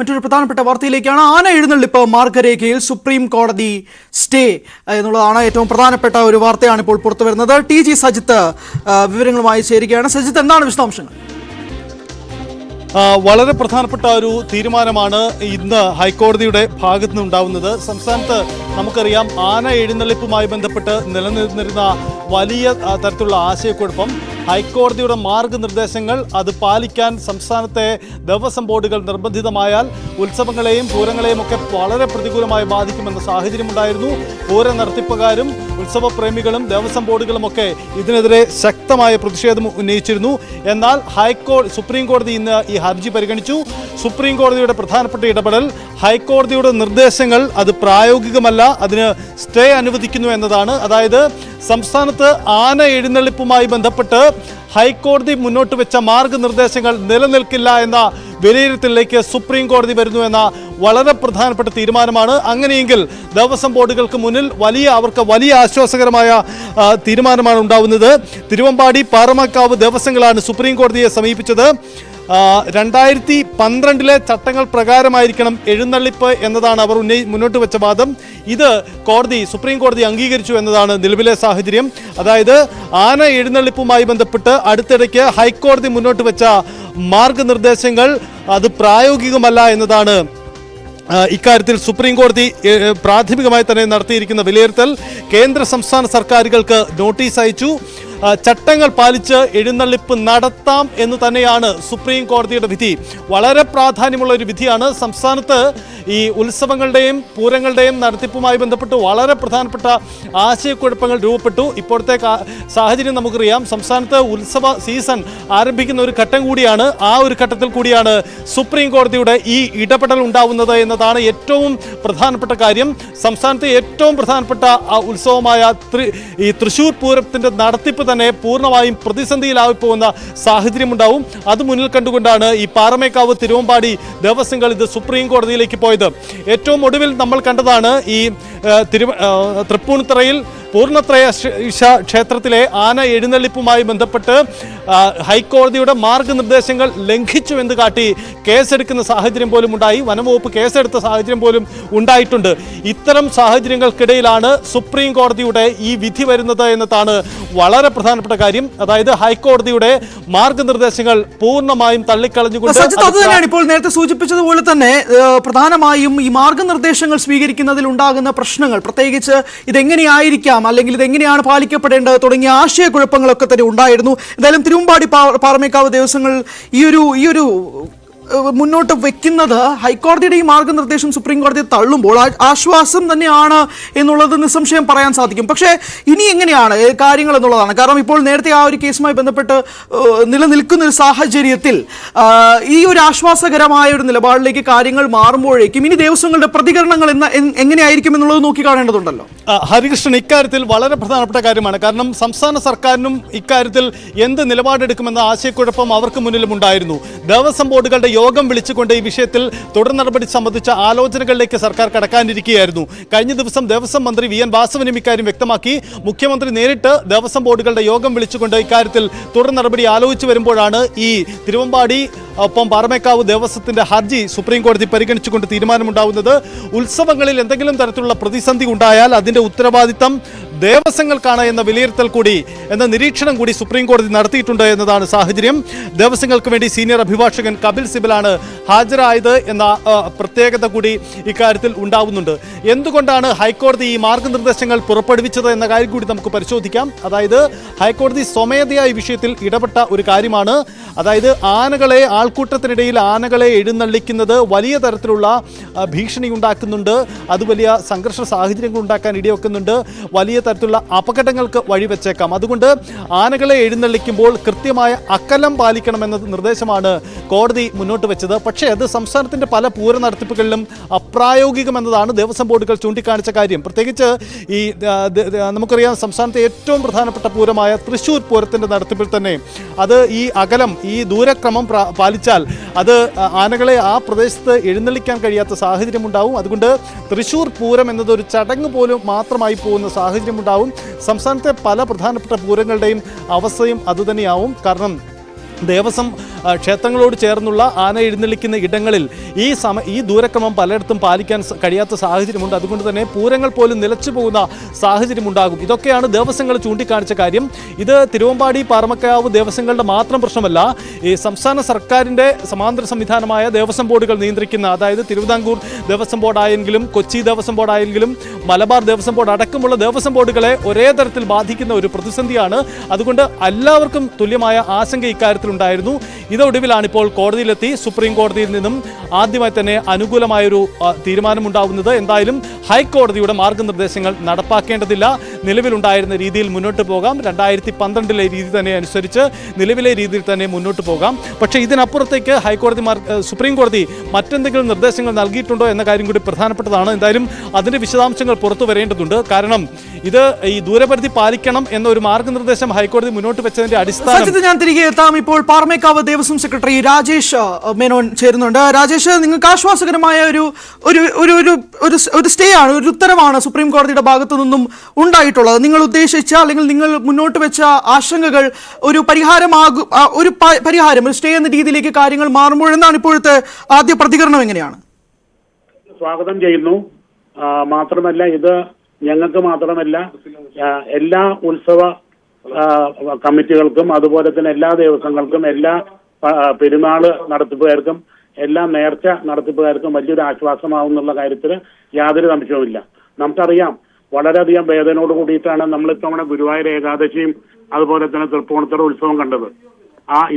മറ്റൊരു പ്രധാനപ്പെട്ട വാർത്തയിലേക്കാണ്. ആന എഴുന്നള്ളിപ്പ് മാർഗരേഖയിൽ സുപ്രീം കോടതി സ്റ്റേ എന്നുള്ളതാണ് ഏറ്റവും പ്രധാനപ്പെട്ട ഒരു വാർത്തയാണ് ഇപ്പോൾ പുറത്തു വരുന്നത്. ടി.ജി. സജിത്ത് വിവരങ്ങളുമായി ചേരുകയാണ്. സജിത്ത്, എന്താണ് വിശദാംശങ്ങൾ? വളരെ പ്രധാനപ്പെട്ട ഒരു തീരുമാനമാണ് ഇന്ന് ഹൈക്കോടതിയുടെ ഭാഗത്തു നിന്നുണ്ടാവുന്നത്. സംസ്ഥാനത്ത് നമുക്കറിയാം, ആന എഴുന്നള്ളിപ്പുമായി ബന്ധപ്പെട്ട് നിലനിന്നിരുന്ന വലിയ തരത്തിലുള്ള ആശയക്കുഴപ്പം, ഹൈക്കോടതിയുടെ മാർഗനിർദ്ദേശങ്ങൾ അത് പാലിക്കാൻ സംസ്ഥാനത്തെ ദേവസ്വം ബോർഡുകൾ നിർബന്ധിതമായാൽ ഉത്സവങ്ങളെയും പൂരങ്ങളെയും ഒക്കെ വളരെ പ്രതികൂലമായി ബാധിക്കുമെന്ന സാഹചര്യമുണ്ടായിരുന്നു. പൂര നടത്തിപ്പുകാരും ഉത്സവപ്രേമികളും ദേവസ്വം ബോർഡുകളുമൊക്കെ ഇതിനെതിരെ ശക്തമായ പ്രതിഷേധം ഉന്നയിച്ചിരുന്നു. എന്നാൽ സുപ്രീം കോടതി ഇന്ന് ഈ ഹർജി പരിഗണിച്ചു. സുപ്രീം കോടതിയുടെ പ്രധാനപ്പെട്ട ഇടപെടൽ ഹൈക്കോടതിയുടെ നിർദ്ദേശങ്ങൾ അത് പ്രായോഗികമല്ല, അതിന് സ്റ്റേ അനുവദിക്കുന്നു എന്നതാണ്. അതായത് സംസ്ഥാനത്ത് ആന എഴുന്നള്ളിപ്പുമായി ബന്ധപ്പെട്ട് ഹൈക്കോടതി മുന്നോട്ട് വെച്ച മാർഗനിർദ്ദേശങ്ങൾ നിലനിൽക്കില്ല എന്ന വിലയിരുത്തലിലേക്ക് സുപ്രീം കോടതി വരുന്നു എന്ന വളരെ പ്രധാനപ്പെട്ട തീരുമാനമാണ്. അങ്ങനെയെങ്കിൽ ദേവസ്വം ബോർഡുകൾക്ക് മുന്നിൽ അവർക്ക് വലിയ ആശ്വാസകരമായ തീരുമാനമാണ് ഉണ്ടാവുന്നത്. തിരുവമ്പാടി, പാറമേക്കാവ് ദേവസ്വങ്ങളാണ് സുപ്രീം കോടതിയെ സമീപിച്ചത്. 2012 ചട്ടങ്ങൾ പ്രകാരമായിരിക്കണം എഴുന്നള്ളിപ്പ് എന്നതാണ് അവർ മുന്നോട്ട് വെച്ച വാദം. ഇത് സുപ്രീം കോടതി അംഗീകരിച്ചു എന്നതാണ് നിലവിലെ സാഹചര്യം. അതായത് ആന എഴുന്നള്ളിപ്പുമായി ബന്ധപ്പെട്ട് അടുത്തിടയ്ക്ക് ഹൈക്കോടതി മുന്നോട്ട് വെച്ച മാർഗനിർദ്ദേശങ്ങൾ അത് പ്രായോഗികമല്ല എന്നതാണ് ഇക്കാര്യത്തിൽ സുപ്രീം കോടതി പ്രാഥമികമായി തന്നെ നടത്തിയിരിക്കുന്ന വിലയിരുത്തൽ. കേന്ദ്ര സംസ്ഥാന സർക്കാരുകൾക്ക് നോട്ടീസ് അയച്ചു. ചട്ടങ്ങൾ പാലിച്ച് എഴുന്നള്ളിപ്പ് നടത്താം എന്ന് തന്നെയാണ് സുപ്രീം കോടതിയുടെ വിധി. വളരെ പ്രാധാന്യമുള്ള ഒരു വിധിയാണ്. സംസ്ഥാനത്ത് ഈ ഉത്സവങ്ങളുടെയും പൂരങ്ങളുടെയും നടത്തിപ്പുമായി ബന്ധപ്പെട്ട് വളരെ പ്രധാനപ്പെട്ട ആശയക്കുഴപ്പങ്ങൾ രൂപപ്പെട്ടു. ഇപ്പോഴത്തെ സാഹചര്യം നമുക്കറിയാം. സംസ്ഥാനത്ത് ഉത്സവ സീസൺ ആരംഭിക്കുന്ന ഒരു ഘട്ടം കൂടിയാണ്. ആ ഒരു ഘട്ടത്തിൽ കൂടിയാണ് സുപ്രീം കോടതിയുടെ ഈ ഇടപെടൽ ഉണ്ടാവുന്നത് എന്നതാണ് ഏറ്റവും പ്രധാനപ്പെട്ട കാര്യം. സംസ്ഥാനത്തെ ഏറ്റവും പ്രധാനപ്പെട്ട ഉത്സവമായ ഈ തൃശ്ശൂർ പൂരത്തിൻ്റെ നടത്തിപ്പ് തന്നെ പൂർണ്ണമായും പ്രതിസന്ധിയിലായി പോകുന്ന സാഹചര്യമുണ്ടാവും. അത് മുന്നിൽ കണ്ടുകൊണ്ടാണ് ഈ പാറമേക്കാവ്, തിരുവമ്പാടി ദേവസ്വങ്ങൾ ഇത് സുപ്രീം കോടതിയിലേക്ക് പോയത്. ഏറ്റവും ഒടുവിൽ നമ്മൾ കണ്ടതാണ് ഈ തൃപ്പൂണിത്തുറയിൽ പൂർണ്ണത്രയ ക്ഷേത്രത്തിലെ ആന എഴുന്നള്ളിപ്പുമായി ബന്ധപ്പെട്ട് ഹൈക്കോടതിയുടെ മാർഗനിർദ്ദേശങ്ങൾ ലംഘിച്ചു എന്ന് കാട്ടി കേസെടുക്കുന്ന സാഹചര്യം പോലും ഉണ്ടായി. വനംവകുപ്പ് കേസെടുത്ത സാഹചര്യം പോലും ഉണ്ടായിട്ടുണ്ട്. ഇത്തരം സാഹചര്യങ്ങൾക്കിടയിലാണ് സുപ്രീം കോടതിയുടെ ഈ വിധി വരുന്നത് എന്നതാണ് വളരെ പ്രധാനപ്പെട്ട കാര്യം. അതായത് ഹൈക്കോടതിയുടെ മാർഗനിർദ്ദേശങ്ങൾ പൂർണ്ണമായും തള്ളിക്കളഞ്ഞുകൊണ്ട് ഇപ്പോൾ നേരത്തെ സൂചിപ്പിച്ചതുപോലെ തന്നെ പ്രധാനമായും ഈ മാർഗനിർദ്ദേശങ്ങൾ സ്വീകരിക്കുന്നതിൽ ഉണ്ടാകുന്ന പ്രശ്നങ്ങൾ, പ്രത്യേകിച്ച് ഇതെങ്ങനെയായിരിക്കാം അല്ലെങ്കിൽ ഇതെങ്ങനെയാണ് പാലിക്കപ്പെടേണ്ടത് തുടങ്ങിയ ആശയക്കുഴപ്പങ്ങളൊക്കെ തന്നെ ഉണ്ടായിരുന്നു. എന്തായാലും തിരുവമ്പാടി, പാറമേക്കാവ് ദേവസ്വങ്ങൾ ഈ ഒരു മുന്നോട്ട് വെക്കുന്നത് ഹൈക്കോടതിയുടെ ഈ മാർഗനിർദ്ദേശം സുപ്രീം കോടതി തള്ളുമ്പോൾ ആശ്വാസം തന്നെയാണ് എന്നുള്ളത് നിസ്സംശയം പറയാൻ സാധിക്കും. പക്ഷേ ഇനി എങ്ങനെയാണ് കാര്യങ്ങൾ എന്നുള്ളതാണ്. കാരണം ഇപ്പോൾ നേരത്തെ ആ ഒരു കേസുമായി ബന്ധപ്പെട്ട് നിലനിൽക്കുന്ന ഒരു സാഹചര്യത്തിൽ ഈ ഒരു ആശ്വാസകരമായ ഒരു നിലപാടിലേക്ക് കാര്യങ്ങൾ മാറുമ്പോഴേക്കും ഇനി ദേവസ്വങ്ങളുടെ പ്രതികരണങ്ങൾ എങ്ങനെയായിരിക്കും എന്നുള്ളത് നോക്കി കാണേണ്ടതുണ്ടല്ലോ. ഹരികൃഷ്ണൻ, ഇക്കാര്യത്തിൽ വളരെ പ്രധാനപ്പെട്ട കാര്യമാണ്. കാരണം സംസ്ഥാന സർക്കാരിനും ഇക്കാര്യത്തിൽ എന്ത് നിലപാടെടുക്കുമെന്ന ആശയക്കുഴപ്പം അവർക്ക് മുന്നിലും ഉണ്ടായിരുന്നു. ദേവസ്വം ബോർഡുകളുടെ യോഗം വിളിച്ചുകൊണ്ട് ഈ വിഷയത്തിൽ തുടർ നടപടി സംബന്ധിച്ച ആലോചനകളിലേക്ക് സർക്കാർ കടക്കാനിരിക്കുകയായിരുന്നു. കഴിഞ്ഞ ദിവസം ദേവസ്വം മന്ത്രി വി.എൻ. വാസവനും ഇക്കാര്യം വ്യക്തമാക്കി. മുഖ്യമന്ത്രി നേരിട്ട് ദേവസ്വം ബോർഡുകളുടെ യോഗം വിളിച്ചുകൊണ്ട് ഇക്കാര്യത്തിൽ തുടർ നടപടി ആലോചിച്ചു വരുമ്പോഴാണ് ഈ തിരുവമ്പാടി ഒപ്പം പാറമേക്കാവ് ദേവസ്വത്തിന്റെ ഹർജി സുപ്രീം കോടതി പരിഗണിച്ചുകൊണ്ട് തീരുമാനമുണ്ടാവുന്നത്. ഉത്സവങ്ങളിൽ എന്തെങ്കിലും തരത്തിലുള്ള പ്രതിസന്ധി ഉണ്ടായാൽ അതിന്റെ ഉത്തരവാദിത്തം ദേവസ്വങ്ങൾക്കാണ് എന്ന വിലയിരുത്തൽ കൂടി, എന്ന നിരീക്ഷണം കൂടി സുപ്രീം കോടതി നടത്തിയിട്ടുണ്ട് എന്നതാണ് സാഹചര്യം. ദേവസ്വങ്ങൾക്ക് വേണ്ടി സീനിയർ അഭിഭാഷകൻ കപിൽ സിബലാണ് ഹാജരായത് എന്ന പ്രത്യേകത കൂടി ഇക്കാര്യത്തിൽ ഉണ്ടാവുന്നുണ്ട്. എന്തുകൊണ്ടാണ് ഹൈക്കോടതി ഈ മാർഗനിർദ്ദേശങ്ങൾ പുറപ്പെടുവിച്ചത് എന്ന കാര്യം കൂടി നമുക്ക് പരിശോധിക്കാം. അതായത് ഹൈക്കോടതി സ്വമേധയാ ഈ വിഷയത്തിൽ ഇടപെട്ട ഒരു കാര്യമാണ്. അതായത് ആൾക്കൂട്ടത്തിനിടയിൽ ആനകളെ എഴുന്നള്ളിക്കുന്നത് വലിയ തരത്തിലുള്ള ഭീഷണി ഉണ്ടാക്കുന്നുണ്ട്. അത് വലിയ സംഘർഷ സാഹചര്യങ്ങൾ ഉണ്ടാക്കാൻ ഇടവെക്കുന്നുണ്ട്. വലിയ തരത്തിലുള്ള അപകടങ്ങൾക്ക് വഴിവെച്ചേക്കാം. അതുകൊണ്ട് ആനകളെ എഴുന്നള്ളിക്കുമ്പോൾ കൃത്യമായ അകലം പാലിക്കണമെന്ന നിർദ്ദേശമാണ് കോടതി മുന്നോട്ട് വെച്ചത്. പക്ഷേ അത് സംസ്ഥാനത്തിൻ്റെ പല പൂര നടത്തിപ്പുകളിലും അപ്രായോഗികമെന്നതാണ് ദേവസ്വം ബോർഡുകൾ ചൂണ്ടിക്കാണിച്ച കാര്യം. പ്രത്യേകിച്ച് ഈ നമുക്കറിയാം, സംസ്ഥാനത്തെ ഏറ്റവും പ്രധാനപ്പെട്ട പൂരമായ തൃശ്ശൂർ പൂരത്തിൻ്റെ നടത്തിപ്പിൽ തന്നെ അത് ഈ അകലം, ഈ ദൂരക്രമം പാലിച്ചാൽ അത് ആനകളെ ആ പ്രദേശത്ത് എഴുന്നള്ളിക്കാൻ കഴിയാത്ത സാഹചര്യമുണ്ടാവും. അതുകൊണ്ട് തൃശ്ശൂർ പൂരം എന്നതൊരു ചടങ്ങ് പോലും മാത്രമായി പോകുന്ന സാഹചര്യമുണ്ടാവും. സംസ്ഥാനത്തെ പല പ്രധാനപ്പെട്ട പൂരങ്ങളുടെയും അവസ്ഥയും അതുതന്നെയാവും. കാരണം ദേവസ്വം ക്ഷേത്രങ്ങളോട് ചേർന്നുള്ള ആന എഴുന്നള്ളിക്കുന്ന ഇടങ്ങളിൽ ഈ ദൂരക്രമം പലയിടത്തും പാലിക്കാൻ കഴിയാത്ത സാഹചര്യമുണ്ട്. അതുകൊണ്ട് തന്നെ പൂരങ്ങൾ പോലും നിലച്ചു പോകുന്ന സാഹചര്യമുണ്ടാകും. ഇതൊക്കെയാണ് ദേവസ്വങ്ങൾ ചൂണ്ടിക്കാണിച്ച കാര്യം. ഇത് തിരുവമ്പാടി പാറമക്കാവ് ദേവസ്വങ്ങളുടെ മാത്രം പ്രശ്നമല്ല. ഈ സംസ്ഥാന സർക്കാരിൻ്റെ സമാന്തര സംവിധാനമായ ദേവസ്വം ബോർഡുകൾ നിയന്ത്രിക്കുന്ന, അതായത് തിരുവിതാംകൂർ ദേവസ്വം ബോർഡായെങ്കിലും കൊച്ചി ദേവസ്വം ബോർഡായെങ്കിലും മലബാർ ദേവസ്വം ബോർഡ് അടക്കമുള്ള ദേവസ്വം ബോർഡുകളെ ഒരേ തരത്തിൽ ബാധിക്കുന്ന ഒരു പ്രതിസന്ധിയാണ്. അതുകൊണ്ട് എല്ലാവർക്കും തുല്യമായ ആശങ്ക ഇക്കാര്യത്തിലുണ്ടായിരുന്നു. ഇതൊടുവിലാണ് ഇപ്പോൾ കോടതിയിലെത്തി സുപ്രീം കോടതിയിൽ നിന്നും ആദ്യമായി തന്നെ അനുകൂലമായൊരു തീരുമാനമുണ്ടാവുന്നത്. എന്തായാലും ഹൈക്കോടതിയുടെ മാർഗനിർദ്ദേശങ്ങൾ നടപ്പാക്കേണ്ടതില്ല, നിലവിലുണ്ടായിരുന്ന രീതിയിൽ മുന്നോട്ട് പോകാം. 2012 രീതി തന്നെ അനുസരിച്ച് നിലവിലെ രീതിയിൽ തന്നെ മുന്നോട്ട് പോകാം. പക്ഷേ ഇതിനപ്പുറത്തേക്ക് സുപ്രീം കോടതി മറ്റെന്തെങ്കിലും നിർദ്ദേശങ്ങൾ നൽകിയിട്ടുണ്ടോ എന്ന കാര്യം കൂടി പ്രധാനപ്പെട്ടതാണ്. എന്തായാലും അതിന്റെ വിശദാംശങ്ങൾ പുറത്തു വരേണ്ടതുണ്ട്. കാരണം ഇത് ഈ ദൂരപരിധി പാലിക്കണം എന്ന ഒരു മാർഗനിർദ്ദേശം ഹൈക്കോടതി മുന്നോട്ട് വെച്ചതിന്റെ അടിസ്ഥാനം. ഞാൻ തിരികെ എത്താം. ഇപ്പോൾ പാറമേക്കാവ് ദേവസ്വം സെക്രട്ടറി രാജേഷ് മേനോൻ ചേരുന്നുണ്ട്. രാജേഷ്, നിങ്ങൾക്ക് ആശ്വാസകരമായ ഒരു സ്റ്റേ ആണ്, ഒരു ഉത്തരവാണ് സുപ്രീം കോടതിയുടെ ഭാഗത്തു നിന്നും ഉണ്ടായിട്ടുള്ളത്. നിങ്ങൾ ഉദ്ദേശിച്ച അല്ലെങ്കിൽ നിങ്ങൾ മുന്നോട്ട് വെച്ച ആശങ്കകൾ ഒരു പരിഹാരം ഒരു സ്റ്റേ എന്ന രീതിയിലേക്ക് കാര്യങ്ങൾ മാറുമ്പോഴെന്നാണ് ഇപ്പോഴത്തെ ആദ്യ പ്രതികരണം എങ്ങനെയാണ്? സ്വാഗതം ചെയ്യുന്നു. മാത്രമല്ല ഇത് ഞങ്ങൾക്ക് മാത്രമല്ല എല്ലാ ഉത്സവ കമ്മിറ്റികൾക്കും അതുപോലെ തന്നെ എല്ലാ ദേവസ്വങ്ങൾക്കും എല്ലാ പെരുന്നാൾ നടത്തിപ്പുകാർക്കും എല്ലാ നേർച്ച നടത്തിപ്പുകാർക്കും വലിയൊരു ആശ്വാസമാവുന്നുള്ള കാര്യത്തിൽ യാതൊരു സംശയവുമില്ല. നമുക്കറിയാം വളരെയധികം വേദനയോട് കൂടിയിട്ടാണ് നമ്മൾ ഇത്തവണ ഗുരുവായൂർ ഏകാദശിയും അതുപോലെ തന്നെ തൃപ്പൂണിത്തുറ ഉത്സവം കണ്ടത്.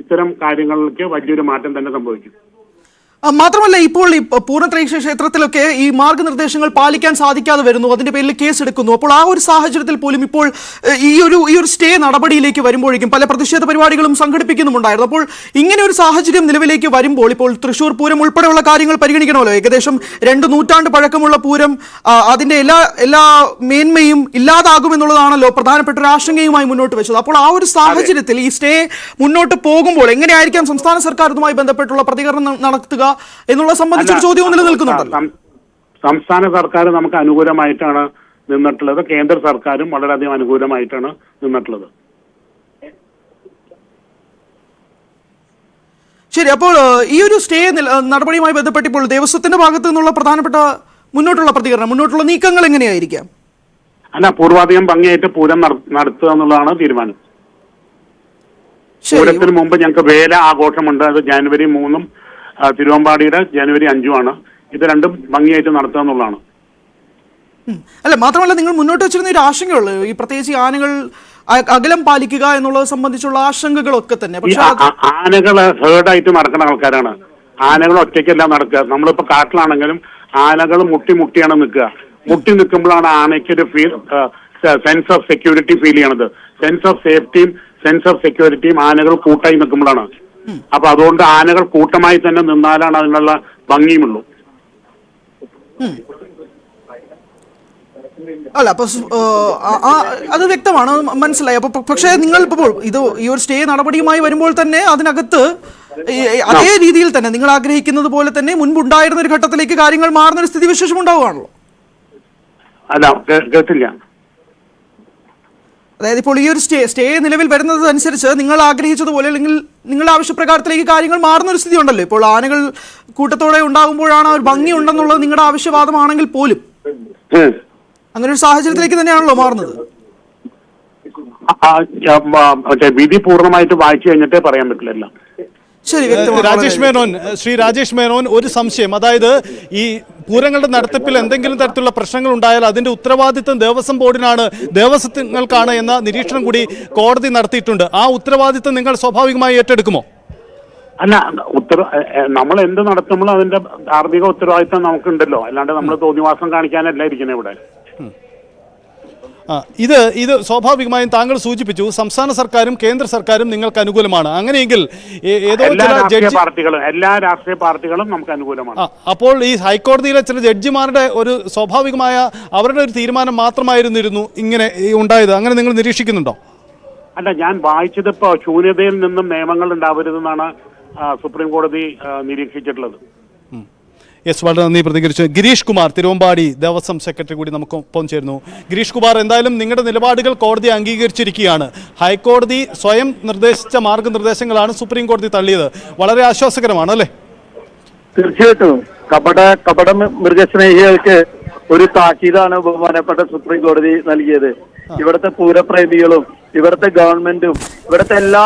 ഇത്തരം കാര്യങ്ങൾക്ക് വലിയൊരു മാറ്റം തന്നെ സംഭവിക്കും. മാത്രമല്ല ഇപ്പോൾ ഈ പൂർണ്ണത്രയീശ ക്ഷേത്രത്തിലൊക്കെ ഈ മാർഗനിർദ്ദേശങ്ങൾ പാലിക്കാൻ സാധിക്കാതെ വരുന്നു, അതിന്റെ പേരിൽ കേസ് എടുക്കുന്നു. അപ്പോൾ ആ ഒരു സാഹചര്യത്തിൽ പോലും ഇപ്പോൾ ഈ ഒരു സ്റ്റേ നടപടിയിലേക്ക് വരുമ്പോഴേക്കും പല പ്രതിഷേധ പരിപാടികളും സംഘടിപ്പിക്കുന്നുണ്ടായിരുന്നു. അപ്പോൾ ഇങ്ങനെ ഒരു സാഹചര്യം നിലവിലേക്ക് വരുമ്പോൾ ഇപ്പോൾ തൃശ്ശൂർ പൂരം ഉൾപ്പെടെയുള്ള കാര്യങ്ങൾ പരിഗണിക്കണമല്ലോ. ഏകദേശം 2 നൂറ്റാണ്ട് പഴക്കമുള്ള പൂരം, അതിന്റെ എല്ലാ മേന്മയും ഇല്ലാതാകുമെന്നുള്ളതാണല്ലോ പ്രധാനപ്പെട്ട ഒരു ആശങ്കയുമായി മുന്നോട്ട് വെച്ചത്. അപ്പോൾ ആ ഒരു സാഹചര്യത്തിൽ ഈ സ്റ്റേ മുന്നോട്ട് പോകുമ്പോൾ എങ്ങനെയായിരിക്കാം സംസ്ഥാന സർക്കാർ ഇതുമായി ബന്ധപ്പെട്ടുള്ള പ്രതികരണം നടത്തുക എന്നുള്ള സംബന്ധിച്ചൊരു ചോദ്യവും നിലനിൽക്കുന്നുണ്ടല്ലോ. സംസ്ഥാന സർക്കാർ നമുക്ക് അനുകൂലമായിട്ടാണ് നിന്നിട്ടുള്ളത്, കേന്ദ്ര സർക്കാരും വളരെയധികം അനുകൂലമായിട്ടാണ് നിന്നിട്ടുള്ളത്. ശരി, അപ്പോൾ ഈ ഒരു സ്റ്റേ നടപടിയുമായി ബന്ധപ്പെട്ട് ഇപ്പോൾ ദേവസ്വത്തിന്റെ ഭാഗത്തു നിന്നുള്ള പ്രധാനപ്പെട്ട മുന്നോട്ടുള്ള പ്രതികരണം, മുന്നോട്ടുള്ള നീക്കങ്ങൾ എങ്ങനെയായിരിക്കാം? പൂർവാധികം ഭംഗിയായിട്ട് പൂരം നടത്തുക എന്നുള്ളതാണ് തീരുമാനം. പൂരത്തിന് മുമ്പ് ഞങ്ങൾക്ക് വേല ആഘോഷമുണ്ട്. അത് ജനുവരി 3 തിരുവമ്പാടിയുടെ ജനുവരി 5 ഇത് രണ്ടും ഭംഗിയായിട്ട് നടത്തുക എന്നുള്ളതാണ്. അല്ല, മാത്രമല്ല നിങ്ങൾ മുന്നോട്ട് വെച്ചിരുന്ന ഒരു ആശങ്കയുള്ളൂ, ഈ പ്രത്യേകിച്ച് ആനകൾ അകലം പാലിക്കുക എന്നുള്ളത് സംബന്ധിച്ചുള്ള ആശങ്കകളൊക്കെ തന്നെ. പക്ഷേ ആനകൾ ഹേർഡായിട്ട് നടക്കുന്ന ആൾക്കാരാണ്. ആനകൾ ഒറ്റയ്ക്കല്ല നടക്കുക. നമ്മളിപ്പോ കാട്ടിലാണെങ്കിലും ആനകൾ മുട്ടിയാണ് നിൽക്കുക. മുട്ടി നിൽക്കുമ്പോഴാണ് ആനയ്ക്ക് ഒരു സെൻസ് ഓഫ് സെക്യൂരിറ്റി ഫീൽ ചെയ്യണത്. സെൻസ് ഓഫ് സേഫ്റ്റിയും സെൻസ് ഓഫ് സെക്യൂരിറ്റിയും ആനകൾ കൂട്ടായി നിൽക്കുമ്പോഴാണ്. അപ്പൊ അതുകൊണ്ട് ആനകൾ കൂട്ടമായി തന്നെ നിന്നാലാണ് അതിനുള്ള ഭംഗിയുമുള്ളൂ. അല്ല, അപ്പൊ അത് വ്യക്തമാണ്, മനസ്സിലായി. അപ്പൊ പക്ഷേ നിങ്ങൾ ഇപ്പോൾ ഈ ഒരു സ്റ്റേ നടപടിയുമായി വരുമ്പോൾ തന്നെ അതിനകത്ത് അതേ രീതിയിൽ തന്നെ നിങ്ങൾ ആഗ്രഹിക്കുന്നത് പോലെ തന്നെ മുൻപുണ്ടായിരുന്ന ഒരു ഘട്ടത്തിലേക്ക് കാര്യങ്ങൾ മാറുന്ന ഒരു സ്ഥിതിവിശേഷം ഉണ്ടാവുകയാണല്ലോ. അല്ല, കേട്ടില്ല. അതായത് ഇപ്പോൾ ഈ ഒരു സ്റ്റേ നിലവിൽ വരുന്നത് അനുസരിച്ച് നിങ്ങൾ ആഗ്രഹിച്ചതുപോലെ അല്ലെങ്കിൽ നിങ്ങളുടെ ആവശ്യപ്രകാരത്തിലേക്ക് കാര്യങ്ങൾ മാറുന്ന ഒരു സ്ഥിതി ഉണ്ടല്ലോ. ഇപ്പോൾ ആനകൾ കൂട്ടത്തോടെ ഉണ്ടാകുമ്പോഴാണ് ഒരു ഭംഗി ഉണ്ടെന്നുള്ളത് നിങ്ങളുടെ ആവശ്യവാദമാണെങ്കിൽ പോലും അങ്ങനെ ഒരു സാഹചര്യത്തിലേക്ക് തന്നെയാണല്ലോ മാറുന്നത്. വിധി പൂർണ്ണമായിട്ട് വായിച്ചു കഴിഞ്ഞിട്ടേ പറയാൻ പറ്റില്ല. ശരി, ശ്രീ രാജേഷ് മേനോൻ, ഒരു സംശയം, അതായത് ഈ പൂരങ്ങളുടെ നടത്തിപ്പിൽ എന്തെങ്കിലും തരത്തിലുള്ള പ്രശ്നങ്ങൾ ഉണ്ടായാൽ അതിന്റെ ഉത്തരവാദിത്വം ദേവസ്വം ബോർഡിനാണ്, ദേവസ്വങ്ങൾക്കാണ് എന്ന നിരീക്ഷണം കൂടി കോടതി നടത്തിയിട്ടുണ്ട്. ആ ഉത്തരവാദിത്വം നിങ്ങൾ സ്വാഭാവികമായി ഏറ്റെടുക്കുമോ? അല്ല, നമ്മൾ എന്ത് നടത്തുമ്പോഴും അതിന്റെ ധാർമ്മിക ഉത്തരവാദിത്വം നമുക്കുണ്ടല്ലോ. അല്ലാണ്ട് നമ്മൾ തോന്നിവാസം കാണിക്കാനല്ല ഇരിക്കുന്നത് ഇവിടെ. ഇത് സ്വാഭാവികമായും താങ്കൾ സൂചിപ്പിച്ചു സംസ്ഥാന സർക്കാരും കേന്ദ്ര സർക്കാരും നിങ്ങൾക്ക് അനുകൂലമാണ്. അങ്ങനെയെങ്കിൽ എല്ലാ രാഷ്ട്രീയ പാർട്ടികളും നമുക്ക് അനുകൂലമാണ്. അപ്പോൾ ഈ ഹൈക്കോടതിയിലെ ചില ജഡ്ജിമാരുടെ ഒരു സ്വാഭാവികമായ അവരുടെ ഒരു തീരുമാനം മാത്രമായിരുന്നിരുന്നു ഇങ്ങനെ ഉണ്ടായത്, അങ്ങനെ നിങ്ങൾ നിരീക്ഷിക്കുന്നുണ്ടോ? അല്ല, ഞാൻ വായിച്ചത് ഇപ്പോ ശൂന്യതയിൽ നിന്നും നിയമങ്ങൾ ഉണ്ടാവരുതെന്നാണ് സുപ്രീം കോടതി നിരീക്ഷിച്ചിട്ടുള്ളത്. യെസ്, വളരെ നന്ദി പ്രതികരിച്ചു. ഗിരീഷ് കുമാർ, തിരുവമ്പാടി ദേവസ്വം സെക്രട്ടറി കൂടി നമുക്കൊപ്പം ചേരുന്നു. ഗിരീഷ് കുമാർ, എന്തായാലും നിങ്ങളുടെ നിലപാടുകൾ കോടതി അംഗീകരിച്ചിരിക്കുകയാണ്. ഹൈക്കോടതി സ്വയം നിർദ്ദേശിച്ച മാർഗനിർദ്ദേശങ്ങളാണ് സുപ്രീം കോടതി തള്ളിയത്. വളരെ ആശ്വാസകരമാണ് അല്ലേ? തീർച്ചയായിട്ടും കപട മൃഗസ്നേഹികൾക്ക് ഒരു താക്കീതാണ് ബഹുമാനപ്പെട്ട സുപ്രീം കോടതി നൽകിയത്. ഇവിടുത്തെ പൂരപ്രേമികളും ഇവിടുത്തെ ഗവൺമെന്റും ഇവിടുത്തെ എല്ലാ